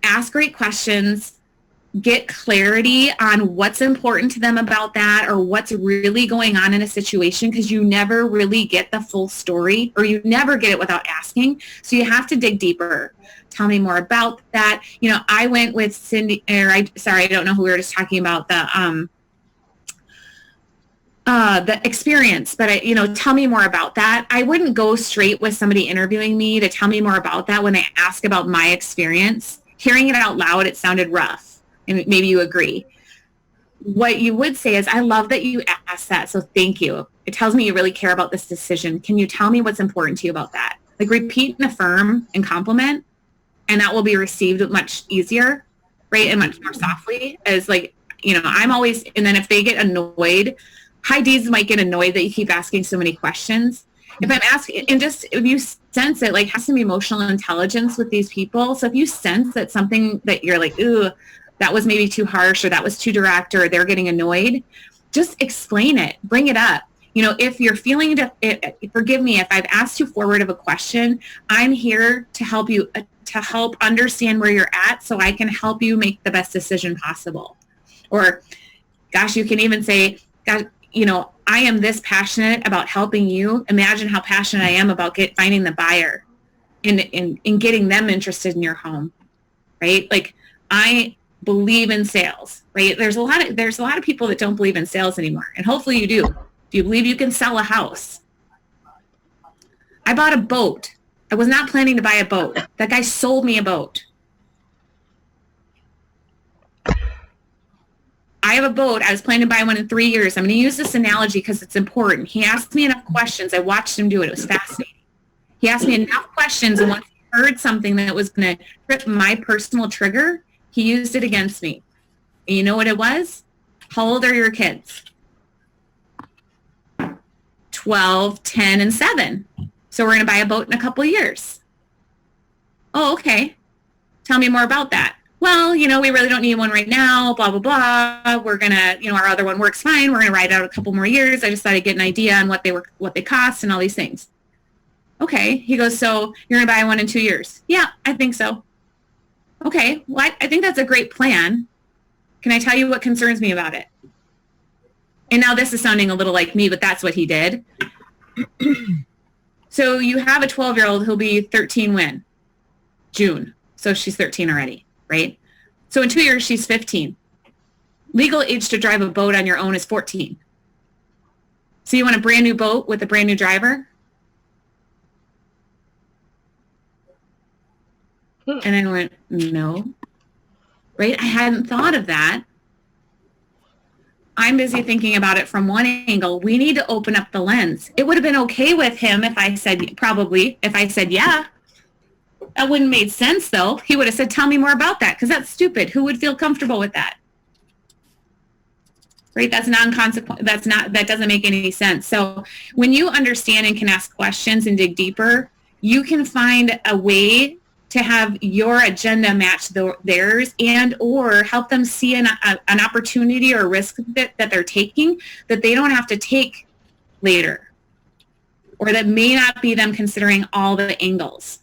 ask great questions, get clarity on what's important to them about that or what's really going on in a situation, because you never really get the full story, or you never get it without asking. So you have to dig deeper. Tell me more about that. You know, I went with Cindy, I don't know who we were just talking about, the experience, but tell me more about that. I wouldn't go straight with somebody interviewing me to tell me more about that when they ask about my experience. Hearing it out loud, it sounded rough. And maybe you agree. What you would say is, I love that you asked that, so thank you. It tells me you really care about this decision. Can you tell me what's important to you about that? Like, repeat and affirm and compliment, and that will be received much easier, right? And much more softly, as like, I'm always, and then if they get annoyed, high Ds might get annoyed that you keep asking so many questions. If I'm asking, and just if you sense it, like, has some emotional intelligence with these people. So if you sense that something that you're like, ooh, that was maybe too harsh, or that was too direct, or they're getting annoyed, just explain it, bring it up. If you're feeling, forgive me if I've asked too forward of a question, I'm here to help you, to help understand where you're at, so I can help you make the best decision possible. Or, gosh, you can even say, gosh, I am this passionate about helping you. Imagine how passionate I am about finding the buyer and getting them interested in your home, right? Like, I believe in sales, right? There's a lot of people that don't believe in sales anymore, and hopefully you do. Do you believe you can sell a house? I bought a boat. I was not planning to buy a boat. That guy sold me a boat. I have a boat. I was planning to buy one in 3 years. I'm going to use this analogy because it's important. He asked me enough questions. I watched him do it. It was fascinating. He asked me enough questions, and once he heard something that was going to trip my personal trigger, he used it against me. And you know what it was? How old are your kids? 12, 10, and 7. So we're going to buy a boat in a couple of years. Oh, okay. Tell me more about that. Well, we really don't need one right now, blah, blah, blah. We're going to, our other one works fine. We're going to ride out a couple more years. I just thought I'd get an idea on what they cost and all these things. Okay. He goes, so you're going to buy one in 2 years? Yeah, I think so. Okay, well, I think that's a great plan. Can I tell you what concerns me about it? And now this is sounding a little like me, but that's what he did. So you have a 12-year-old who'll be 13 when? June. So she's 13 already, right? So in 2 years, she's 15. Legal age to drive a boat on your own is 14. So you want a brand new boat with a brand new driver? And I went, no, right? I hadn't thought of that. I'm busy thinking about it from one angle. We need to open up the lens. It would have been okay with him if I said, yeah. That wouldn't have made sense, though. He would have said, tell me more about that, because that's stupid. Who would feel comfortable with that? Right? That's non-consequential. That doesn't make any sense. So when you understand and can ask questions and dig deeper, you can find a way to have your agenda match theirs, and or help them see an opportunity or risk that they're taking that they don't have to take later, or that may not be them considering all the angles.